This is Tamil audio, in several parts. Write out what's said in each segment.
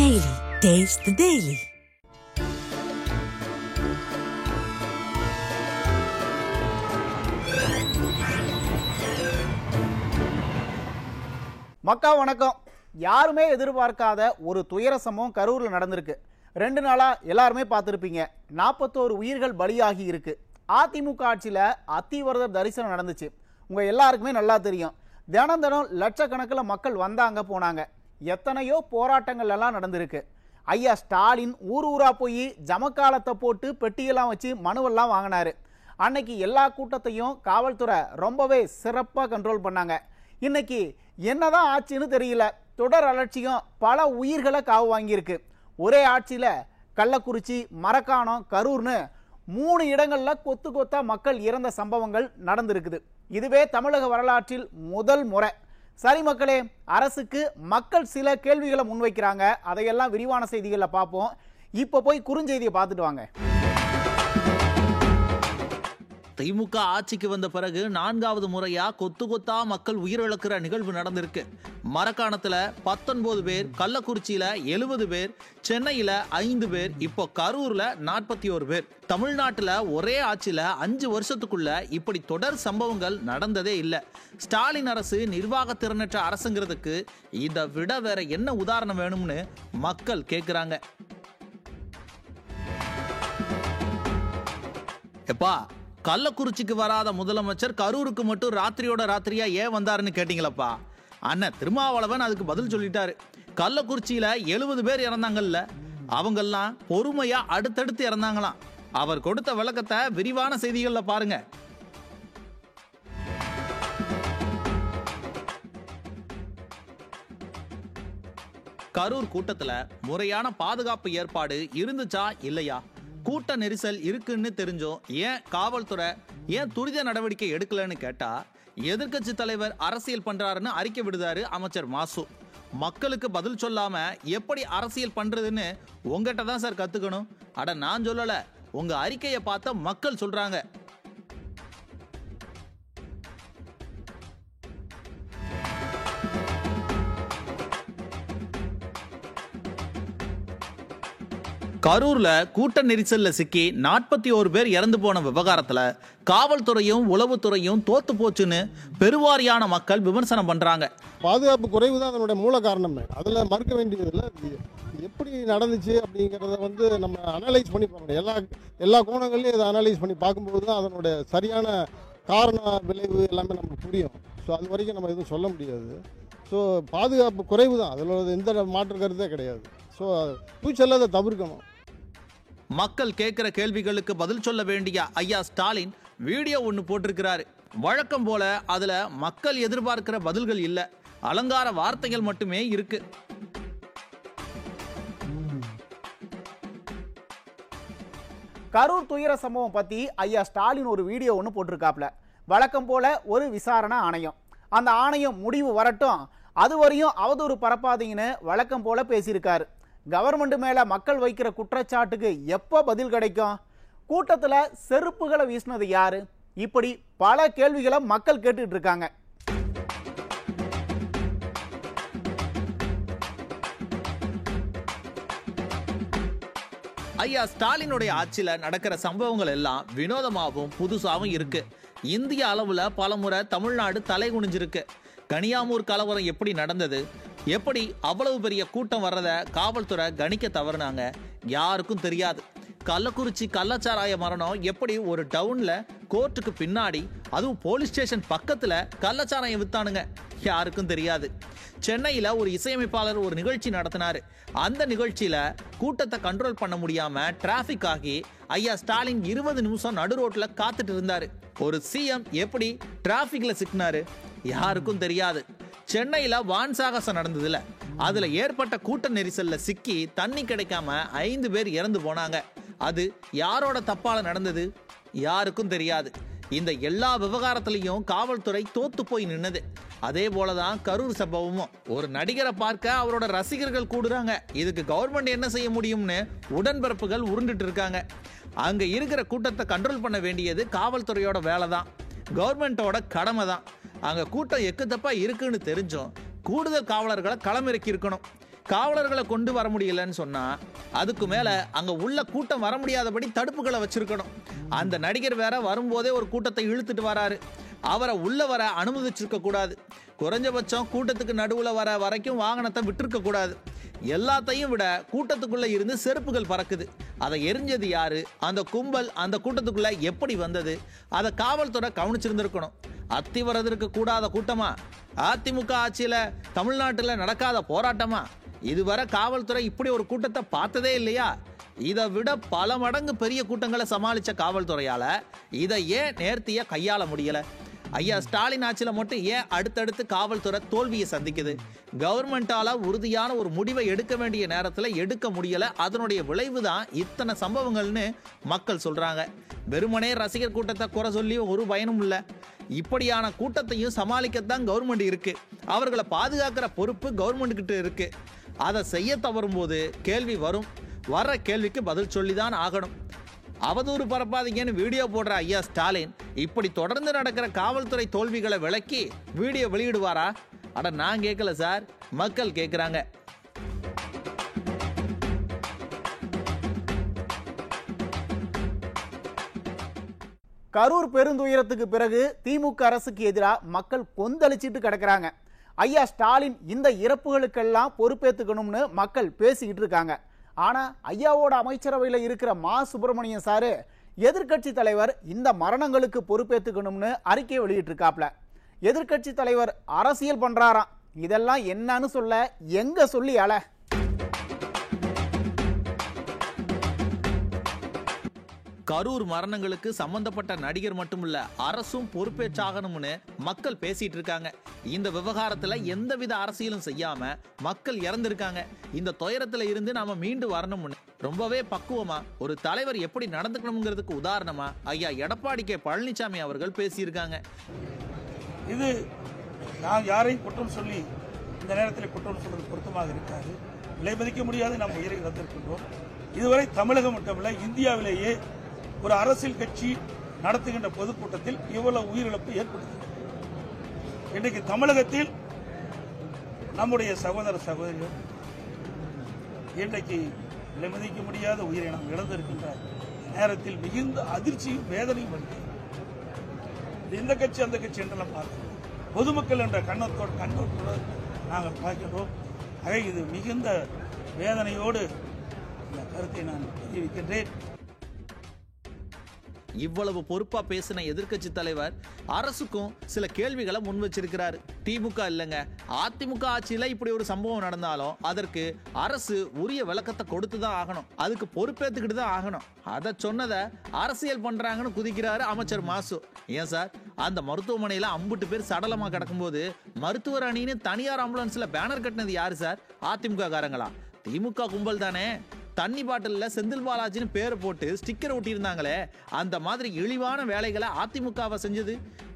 Daily. Taste the Daily. மக்கா வணக்கம். யாருமே எதிர்பார்க்காத ஒரு துயர சம்பவம் கரூர்ல நடந்திருக்கு. 2 நாளா எல்லாருமே பார்த்திருப்பீங்க. 41 உயிர்கள் பலியாகி இருக்கு. அதிமுக ஆட்சியில அத்திவரதர் தரிசனம் நடந்துச்சு. உங்க எல்லாருக்குமே நல்லா தெரியும். தினம் லட்சக்கணக்கில் மக்கள் வந்தாங்க போனாங்க. எத்தனையோ போராட்டங்கள் எல்லாம் நடந்திருக்கு. ஐயா ஸ்டாலின் ஊரா போய் ஜமக்காலத்தை போட்டு பெட்டியெல்லாம் வச்சு மனுவெல்லாம் வாங்கினாரு. அன்னைக்கு எல்லா கூட்டத்தையும் காவல்துறை ரொம்பவே சிறப்பாக கண்ட்ரோல் பண்ணாங்க. இன்னைக்கு என்னதான் ஆச்சுன்னு தெரியல. தொடர் அலட்சியம் பல உயிர்களை காவு வாங்கியிருக்கு. ஒரே ஆட்சியில கள்ளக்குறிச்சி, மரக்காணம், கரூர்னு 3 இடங்கள்ல கொத்து கொத்தா மக்கள் இறந்த சம்பவங்கள் நடந்திருக்குது. இதுவே தமிழக வரலாற்றில் முதல் முறை. சரி மக்களே, அரசுக்கு மக்கள் சில கேள்விகளை முன்வைக்கிறாங்க. அதையெல்லாம் விரிவான செய்திகளை பார்ப்போம். இப்ப போய் குறுஞ்செய்தியை பார்த்துட்டு வாங்க. திமுக ஆட்சிக்கு வந்த பிறகு 4வது முறையா கொத்து கொத்தா மக்கள் உயிரிழக்கிற நிகழ்வு நடந்திருக்கு. மரக்காணத்துல 19 பேர், கள்ளக்குறிச்சியில 70 பேர், சென்னையில 5 பேர், இப்போ கரூர்ல 41 பேர். தமிழ்நாட்டுல ஒரே ஆட்சியில 5 வருஷத்துக்குள்ள இப்படி தொடர் சம்பவங்கள் நடந்ததே இல்ல. ஸ்டாலின் அரசு நிர்வாக திறனற்ற அரசுங்கிறதுக்கு இதை விட வேற என்ன உதாரணம் வேணும்னு மக்கள் கேக்குறாங்க. எப்பா, கள்ளக்குறிச்சிக்கு வராத முதலமைச்சர் கரூருக்கு மட்டும் ராத்திரியோட ராத்திரியா ஏன் வந்தாருன்னு கேட்டீங்களப்பா. அண்ணன் திருமாவளவன் அதுக்கு பதில் சொல்லிட்டாரு. கள்ளக்குறிச்சியில 70 பேர் இறந்தாங்கல்ல, அவங்கெல்லாம் பொறுமையா அடுத்தடுத்து இறந்தாங்களாம். அவர் கொடுத்த விளக்கத்தை விரிவான செய்திகள்ல பாருங்க. கரூர் கூட்டத்துல முறையான பாதுகாப்பு ஏற்பாடு இருந்துச்சா இல்லையா? கூட்ட நெரிசல் இருக்குன்னு தெரிஞ்சோம் ஏன் காவல்துறை ஏன் துரித நடவடிக்கை எடுக்கலன்னு கேட்டா, எதிர்க்கட்சி தலைவர் அரசியல் பண்றாருன்னு அறிக்கை விடுதாரு அமைச்சர் மாசு. மக்களுக்கு பதில் சொல்லாம எப்படி அரசியல் பண்றதுன்னு உங்ககிட்ட தான் சார் கத்துக்கணும். அட நான் சொல்லல, உங்க அறிக்கையை பார்த்த மக்கள் சொல்றாங்க. கரூர்ல கூட்ட நெரிசல்ல சிக்கி 41 பேர் இறந்து போன விவகாரத்துல காவல்துறையும் உளவுத்துறையும் தோத்து போச்சுன்னு பெருவாரியான மக்கள் விமர்சனம் பண்றாங்க. பாதுகாப்பு குறைவு தான் அதனுடைய மூல காரணமே. அதில் மறுக்க வேண்டியதில்லை. எப்படி நடந்துச்சு அப்படிங்கிறத நம்ம அனலைஸ் பண்ணி பார்க்கணும். எல்லா கோணங்களையும் இதை அனலைஸ் பண்ணி பார்க்கும்போது தான் அதனுடைய சரியான காரண விளைவு எல்லாமே நமக்கு புரியும். ஸோ அது வரைக்கும் நம்ம எதுவும் சொல்ல முடியாது. ஸோ பாதுகாப்பு குறைவு தான், அதில் எந்த மாற்று கருத்தே கிடையாது. ஸோ ஃபியூச்சரில் அதை தவிர்க்கணும். மக்கள் கேட்கிற கேள்விகளுக்கு பதில் சொல்ல வேண்டிய ஐயா ஸ்டாலின் வீடியோ ஒன்று போட்டிருக்கிறாரு. வழக்கம் போல அதுல மக்கள் எதிர்பார்க்கிற பதில்கள் இல்ல, அலங்கார வார்த்தைகள் மட்டுமே இருக்கு. கரூர் துயர சம்பவம் பத்தி ஐயா ஸ்டாலின் ஒரு வீடியோ ஒன்று போட்டிருக்காப்ல. வழக்கம் போல ஒரு விசாரணை ஆணையம், அந்த ஆணையம் முடிவு வரட்டும், அதுவரையும் அவதூறு பரப்பாதீங்கன்னு வழக்கம் போல பேசியிருக்காரு. கவர்மெண்ட் மேல மக்கள் வைக்கிற குற்றச்சாட்டுக்கு எப்ப பதில் கிடைக்கும்? கூட்டத்துல செருப்புகளை வீசினது யாரு? இப்படி பல கேள்விகளை மக்கள் கேட்டுட்டு இருக்காங்க. ஐயா ஸ்டாலினுடைய ஆட்சியில நடக்கிற சம்பவங்கள் எல்லாம் வினோதமாகவும் புதுசாகவும் இருக்கு. இந்திய அளவுல பலமுறை தமிழ்நாடு தலை குனிஞ்சிருக்கு. கனியாமூர் கலவரம் எப்படி நடந்தது, எப்படி அவ்வளவு பெரிய கூட்டம் வர்றத காவல்துறை கணிக்க தவறுனாங்க, யாருக்கும் தெரியாது. கள்ளக்குறிச்சி கள்ளச்சாராய மரணம் எப்படி ஒரு டவுன்ல கோர்ட்டுக்கு பின்னாடி, அதுவும் போலீஸ் ஸ்டேஷன் பக்கத்துல கள்ளச்சாராயம் வித்தானுங்க, யாருக்கும் தெரியாது. சென்னையில ஒரு இசையமைப்பாளர் ஒரு நிகழ்ச்சி நடத்தினாரு. அந்த நிகழ்ச்சியில கூட்டத்தை கண்ட்ரோல் பண்ண முடியாம டிராபிக் ஆகி ஐயா ஸ்டாலின் 20 நிமிஷம் நடு ரோட்ல காத்துட்டு இருந்தாரு. ஒரு சிஎம் எப்படி டிராபிக்ல சிக்கினாரு, யாருக்கும் தெரியாது. சென்னையில வான் சாகசம் நடந்ததுல அதுல ஏற்பட்ட கூட்ட நெரிசல்ல சிக்கி தண்ணி கிடைக்காம 5 பேர் இறந்து போனாங்க. அது யாரோட தப்பால நடந்தது, யாருக்கும் தெரியாது. இந்த எல்லா விவகாரத்திலையும் காவல்துறை தோத்து போய் நின்னது. அதே போலதான் கரூர் சம்பவமும். ஒரு நடிகரை பார்க்க அவரோட ரசிகர்கள் கூடுறாங்க. இதுக்கு கவர்மெண்ட் என்ன செய்ய முடியும்னு உடன்பிறப்புகள் உருண்டுட்டு இருக்காங்க. அங்க இருக்கிற கூட்டத்தை கண்ட்ரோல் பண்ண வேண்டியது காவல்துறையோட வேலை தான், கவர்மெண்டோட கடமை தான். அங்க கூட்டம் எக்கு தப்பா இருக்குன்னு தெரிஞ்சும் கூடுதல் காவலர்களை களமிறக்கி இருக்கணும். காவலர்களை கொண்டு வர முடியலன்னு சொன்னா அதுக்கு மேல அங்க உள்ள கூட்டம் வர முடியாதபடி தடுப்புகளை வச்சிருக்கணும். அந்த நடிகர் வேற வரும்போதே ஒரு கூட்டத்தை இழுத்துட்டு வராரு, அவரை உள்ள வர அனுமதிச்சிருக்க கூடாது. குறைஞ்சபட்சம் கூட்டத்துக்கு நடுவுல வர வரைக்கும் வாகனத்தை விட்டுருக்க கூடாது. எல்லாத்தையும் விட கூட்டத்துக்குள்ள இருந்து செருப்புகள் பறக்குது. அதை எரிஞ்சது யாரு, அந்த கும்பல் அந்த கூட்டத்துக்குள்ள எப்படி வந்தது, அதை காவல்துறை கவனிச்சிருந்திருக்கணும். அத்திவரதற்கு கூடாத கூட்டமா, அதிமுக ஆட்சியில தமிழ்நாட்டில் நடக்காத போராட்டமா, இதுவரை காவல்துறை இப்படி ஒரு கூட்டத்தை பார்த்ததே இல்லையா? இதை விட பல மடங்கு பெரிய கூட்டங்களை சமாளிச்ச காவல்துறையால இதை ஏன் நேர்த்தியா கையாள முடியல? ஐயா ஸ்டாலின் ஆட்சியில மட்டும் ஏன் அடுத்தடுத்து காவல்துறை தோல்வியை சந்திக்குது? கவர்மெண்டால உறுதியான ஒரு முடிவை எடுக்க வேண்டிய நேரத்துல எடுக்க முடியல. அதனுடைய விளைவு தான் இத்தனை சம்பவங்கள்னு மக்கள் சொல்றாங்க. வெறுமனே ரசிகர் கூட்டத்தை குறை சொல்லி ஒரு பயனும் இல்லை. இப்படியான கூட்டத்தையும் சமாளிக்கத்தான் கவர்மெண்ட் இருக்கு. அவர்களை பாதுகாக்கிற பொறுப்பு கவர்மெண்ட் கிட்ட இருக்கு. அதை செய்ய தவறும் போது கேள்வி வரும். வர்ற கேள்விக்கு பதில் சொல்லிதான் ஆகணும். அவதூறு பரப்பாதீங்கன்னு வீடியோ போடுற ஐயா ஸ்டாலின் இப்படி தொடர்ந்து நடக்கிற காவல்துறை தோல்விகளை விளக்கி வீடியோ வெளியிடுவாரா? அட நான் கேட்கல சார், மக்கள் கேட்கிறாங்க. கரூர் பெருந்துயரத்துக்கு பிறகு திமுக அரசுக்கு எதிராக மக்கள் கொந்தளிச்சிட்டு கிடக்குறாங்க. ஐயா ஸ்டாலின் இந்த இறப்புகளுக்கெல்லாம் பொறுப்பேற்றுக்கணும்னு மக்கள் பேசிக்கிட்டு இருக்காங்க. ஆனா ஐயாவோட அமைச்சரவையில் இருக்கிற மா சுப்பிரமணியம் சாரு எதிர்கட்சி தலைவர் இந்த மரணங்களுக்கு பொறுப்பேற்றுக்கணும்னு அறிக்கை வெளியிட்டிருக்காப்ல. எதிர்கட்சி தலைவர் அரசியல் பண்றாராம். இதெல்லாம் என்னன்னு சொல்ல எங்க சொல்லி அல. கரூர் மரணங்களுக்கு சம்பந்தப்பட்ட நடிகர் மட்டுமில்ல, அரசும் பொறுப்பேற்றாகணும்னு மக்கள் பேசிட்டு இருக்காங்க. இந்த விவகாரத்துல எந்தவித அரசியலும் செய்யாம மக்கள் இறந்திருக்காங்க. இந்த துயரத்துல இருந்து நாம மீண்டு வரணும்னு ரொம்பவே பக்குவமா ஒரு தலைவர் எப்படி நடந்துக்கணுங்கிறதுக்கு உதாரணமா ஐயா எடப்பாடி கே பழனிசாமி அவர்கள் பேசியிருக்காங்க. இது நான் யாரையும் குற்றம் சொல்லி இந்த நேரத்தில் குற்றம் சொல்றது பொருத்தமாக இருக்காது. விலை மதிக்க முடியாது நாம் உயிரை இழந்திருக்கின்றோம். இதுவரை தமிழகம் மட்டுமல்ல, இந்தியாவிலேயே ஒரு அரசியல் கட்சி நடத்துகின்ற பொதுக்கூட்டத்தில் இவ்வளவு உயிரிழப்பு ஏற்படுகிறது. இன்றைக்கு தமிழகத்தில் நம்முடைய சகோதர சகோதரிகள் இன்றைக்கு விலை மதிக்க முடியாத உயிரை நாம் இழந்திருக்கின்ற நேரத்தில் மிகுந்த அதிர்ச்சியும் வேதனையும் வருகிறது. இந்த கட்சி அந்த கட்சி என்றெல்லாம் பார்க்கிறோம். பொதுமக்கள் என்ற கண்ணோட்டோடு நாங்கள் பார்க்கின்றோம். ஆக இது மிகுந்த வேதனையோடு இந்த கருத்தை நான் தெரிவிக்கின்றேன். இவ்வளவு பொறுப்பா பேசின எதிர்கட்சி தலைவர் அரசுக்கும் சில கேள்விகளை முன் வச்சிருக்கிறாரு. திமுக இல்லைங்க, அதிமுக ஆட்சியில இப்படி ஒரு சம்பவம் நடந்தாலும் அதற்கு அரசு உரிய விளக்கத்தை கொடுத்துதான் ஆகணும், அதுக்கு பொறுப்பேற்றுக்கிட்டு தான் ஆகணும். அதை சொன்னதை அரசியல் பண்றாங்கன்னு குதிக்கிறாரு அமைச்சர் மாசு. ஏன் சார், அந்த மருத்துவமனையில 50 பேர் சடலமா கிடக்கும்போது மருத்துவர் அணின்னு தனியார் ஆம்புலன்ஸ்ல பேனர் கட்டினது யாரு சார்? அதிமுக காரங்களா? திமுக கும்பல் தானே. தண்ணி பாட்டில செந்தில் பாலாஜின்னு பேரை போட்டு ஸ்டிக்கர் ஒட்டி இருந்தாங்களே, அந்த மாதிரி இழிவான வேலைகளை அதிமுகவை செஞ்சது.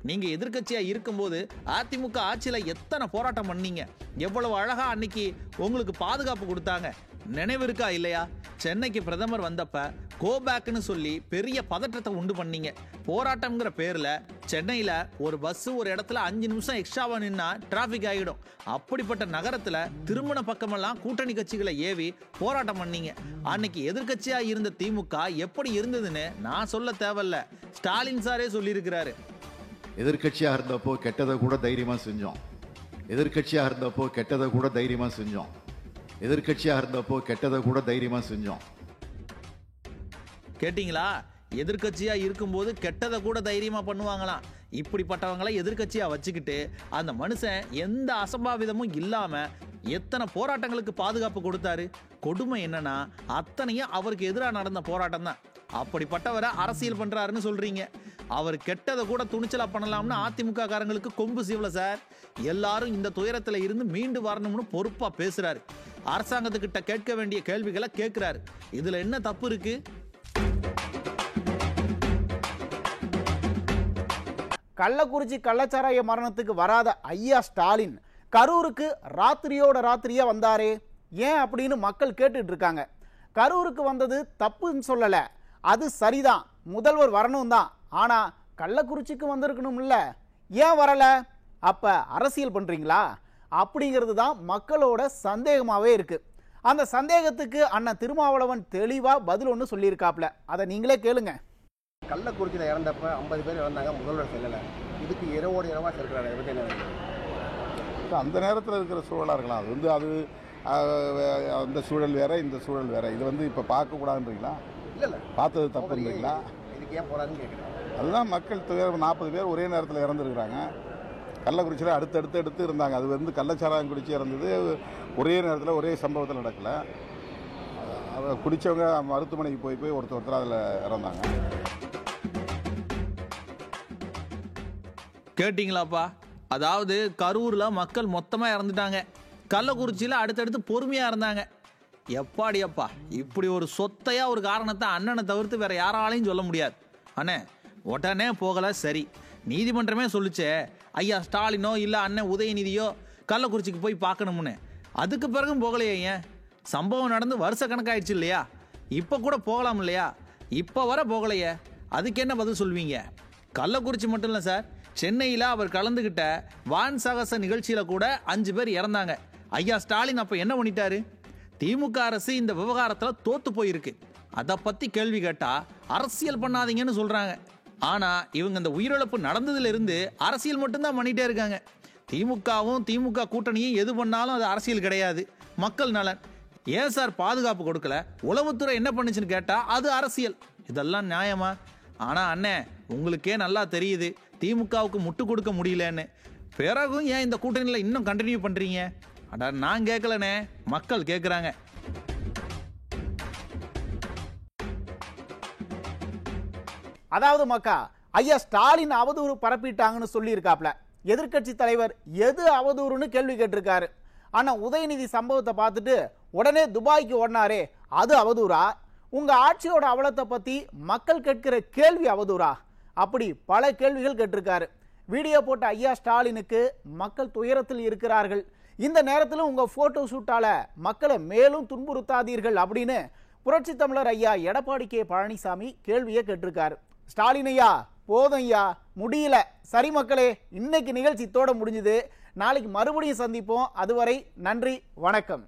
நீங்க எதிர்கட்சியா இருக்கும்போது அதிமுக ஆட்சியில எத்தனை போராட்டம் பண்ணீங்க, எவ்வளவு அழகா அன்னைக்கு உங்களுக்கு பாதுகாப்பு கொடுத்தாங்க, நினைவு இருக்கா இல்லையா? சென்னைக்கு பிரதமர் வந்தப்ப கோபேக்னு சொல்லி பெரிய பதற்றத்தை உண்டு பண்ணீங்க. போராட்டம்ங்கிற பேர்ல சென்னையில ஒரு பஸ் ஒரு இடத்துல 5 நிமிஷம் எக்ஸ்ட்ராவா நின்னா டிராபிக் ஆகிடும். அப்படிப்பட்ட நகரத்துல திருமண பக்கமெல்லாம் கூட்டணி கட்சிகளை ஏவி போராட்டம் பண்ணீங்க. அன்னைக்கு எதிர்கட்சியா இருந்த திமுக எப்படி இருந்ததுன்னு நான் சொல்ல தேவையில்ல, ஸ்டாலின் சாரே சொல்லி இருக்கிறாரு. எதிர்கட்சியா இருந்தப்போ கெட்டதை கூட தைரியமா செஞ்சோம். எதிர்கட்சியா இருந்தப்போ கெட்டதை கூட தைரியமா செஞ்சோம். எதிர்கட்சியா இருந்தப்போ கெட்டதை கூட தைரியமா செஞ்சோம். கேட்டீங்களா? எதிர்கட்சியா இருக்கும்போது கெட்டதை கூட தைரியமா பண்ணுவாங்களாம். இப்படிப்பட்டவங்களை எதிர்கட்சியா வச்சுக்கிட்டு அந்த மனுஷன் எந்த அசம்பாவிதமும் இல்லாம எத்தனை போராட்டங்களுக்கு பாதுகாப்பு கொடுத்தாரு. கொடுமை என்னன்னா அத்தனையும் அவருக்கு எதிராக நடந்த போராட்டம் தான். அப்படிப்பட்டவரை அரசியல் பண்றாருன்னு சொல்றீங்க. அவர் கெட்டதை கூட துணிச்சலா பண்ணலாம்னு அதிமுக காரங்களுக்கு கொம்பு சீவல சார். எல்லாரும் இந்த துயரத்துல இருந்து மீண்டு வரணும்னு பொறுப்பா பேசுறாரு. அரசாங்கத்துக்கிட்ட கேட்க வேண்டிய கேள்விகளை கேட்கிறாரு. இதுல என்ன தப்பு இருக்கு? கள்ளக்குறிச்சி கள்ளச்சாராய மரணத்துக்கு வராத ஐயா ஸ்டாலின் கரூருக்கு ராத்திரியோட ராத்திரியா வந்தாரே, ஏன் அப்படின்னு மக்கள் கேட்டுட்டு இருக்காங்க. கரூருக்கு வந்தது தப்புன்னு சொல்லல, அது சரிதான், முதல்வர் வரணும் தான். ஆனா கள்ளக்குறிச்சிக்கு வந்திருக்கணும் இல்ல, ஏன் வரல? அப்ப அரசியல் பண்றீங்களா? அப்படிங்கிறது தான் மக்களோட சந்தேகமாகவே இருக்கு. அந்த சந்தேகத்துக்கு அண்ணன் திருமாவளவன் தெளிவாக பதில் ஒன்று சொல்லியிருக்காப்ல. அதை நீங்களே கேளுங்க. கள்ளக்குறிச்சியில் இறந்தப்ப 50 பேர் இறந்தாங்க, முதல்வர் செல்லலை. இதுக்கு இரவோடு இரவாக செல்கிறாரு. இதை பற்றி என்ன? அந்த நேரத்தில் இருக்கிற சூழலாக இருக்கலாம். அது அது அந்த சூழல் வேற, இந்த சூழல் வேற. இது இப்போ பார்க்கக்கூடாதுன்றீங்களா? இல்லை பார்த்தது தப்புன்றீங்களா? இதுக்கு ஏன் போகிறாருன்னு கேட்குறேன். அதுதான் மக்கள் 40 பேர் ஒரே நேரத்தில் இறந்துருக்குறாங்க. கள்ளக்குறிச்சியில் அடுத்து இருந்தாங்க. அது கள்ளச்சாராயம் குடிச்சு இறந்தது ஒரே நேரத்தில் ஒரே சம்பவத்தில் நடக்கலை. அதை குடித்தவங்க மருத்துவமனைக்கு போய் ஒருத்தர் அதில் இறந்தாங்க. கேட்டிங்களாப்பா? அதாவது கரூரில் மக்கள் மொத்தமாக இறந்துட்டாங்க, கள்ளக்குறிச்சியில் அடுத்தடுத்து பொறுமையாக இருந்தாங்க. எப்பாடியப்பா, இப்படி ஒரு சொத்தையாக ஒரு காரணத்தை அண்ணனை தவிர்த்து வேற யாராலையும் சொல்ல முடியாது. அண்ணே உடனே போகலை, சரி, நீதிமன்றமே சொல்லிச்சே ஐயா ஸ்டாலினோ இல்லை அண்ணன் உதயநிதியோ கள்ளக்குறிச்சிக்கு போய் பார்க்கணும்னு. அதுக்கு பிறகும் போகலையே ஏன்? சம்பவம் நடந்து வருஷ கணக்காயிடுச்சு இல்லையா? இப்போ கூட போகலாம் இல்லையா? இப்போ வர போகலையே, அதுக்கு என்ன பதில் சொல்வீங்க? கள்ளக்குறிச்சி மட்டும் இல்லை சார், சென்னையில் அவர் கலந்துக்கிட்ட வான் சாகச நிகழ்ச்சியில் கூட 5 பேர் இறந்தாங்க. ஐயா ஸ்டாலின் அப்போ என்ன பண்ணிட்டாரு? திமுக அரசு இந்த விவகாரத்தில் தோத்து போயிருக்கு, அதை பற்றி கேள்வி கேட்டால் அரசியல் பண்ணாதீங்கன்னு சொல்கிறாங்க. ஆனால் இவங்க இந்த உயிரிழப்பு நடந்ததுலேருந்து அரசியல் மட்டும்தான் பண்ணிகிட்டே இருக்காங்க. திமுக கூட்டணியும் எது பண்ணாலும் அது அரசியல் கிடையாது, மக்கள் நலன். ஏன் சார் பாதுகாப்பு கொடுக்கல, உளவுத்துறை என்ன பண்ணுச்சுன்னு கேட்டால் அது அரசியல். இதெல்லாம் நியாயமா? ஆனால் அண்ணே, உங்களுக்கே நல்லா தெரியுது திமுகவுக்கு முட்டு கொடுக்க முடியலன்னு. பிறகும் ஏன் இந்த கூட்டணியில் இன்னும் கண்டினியூ பண்ணுறீங்க? அட நான் கேட்கலண்ணே, மக்கள் கேட்குறாங்க. அதாவது மக்கா, ஐயா ஸ்டாலின் அவதூறு பரப்பிட்டாங்கன்னு சொல்லியிருக்காப்ல. எதிர்க்கட்சி தலைவர் எது அவதூறுன்னு கேள்வி கேட்டிருக்காரு. ஆனால் உதயநிதி சம்பவத்தை பார்த்துட்டு உடனே துபாய்க்கு ஓடினாரே, அது அவதூறா? உங்க ஆட்சியோட அவலத்தை பத்தி மக்கள் கேட்கிற கேள்வி அவதூறா? அப்படி பல கேள்விகள் கேட்டிருக்காரு. வீடியோ போட்ட ஐயா ஸ்டாலினுக்கு மக்கள் துயரத்தில் இருக்கிறார்கள், இந்த நேரத்தில் உங்க போட்டோ ஷூட்டால மக்களை மேலும் துன்புறுத்தாதீர்கள் அப்படின்னு புரட்சி தமிழர் ஐயா எடப்பாடி கே பழனிசாமி கேள்வியை கேட்டிருக்காரு. ஸ்டாலின் ஐயா, போதும் ஐயா, முடியல. சரி மக்களே, இன்னைக்கு நிகழ்ச்சி இத்தோட முடிஞ்சுது. நாளைக்கு மறுபடியும் சந்திப்போம். அதுவரை நன்றி, வணக்கம்.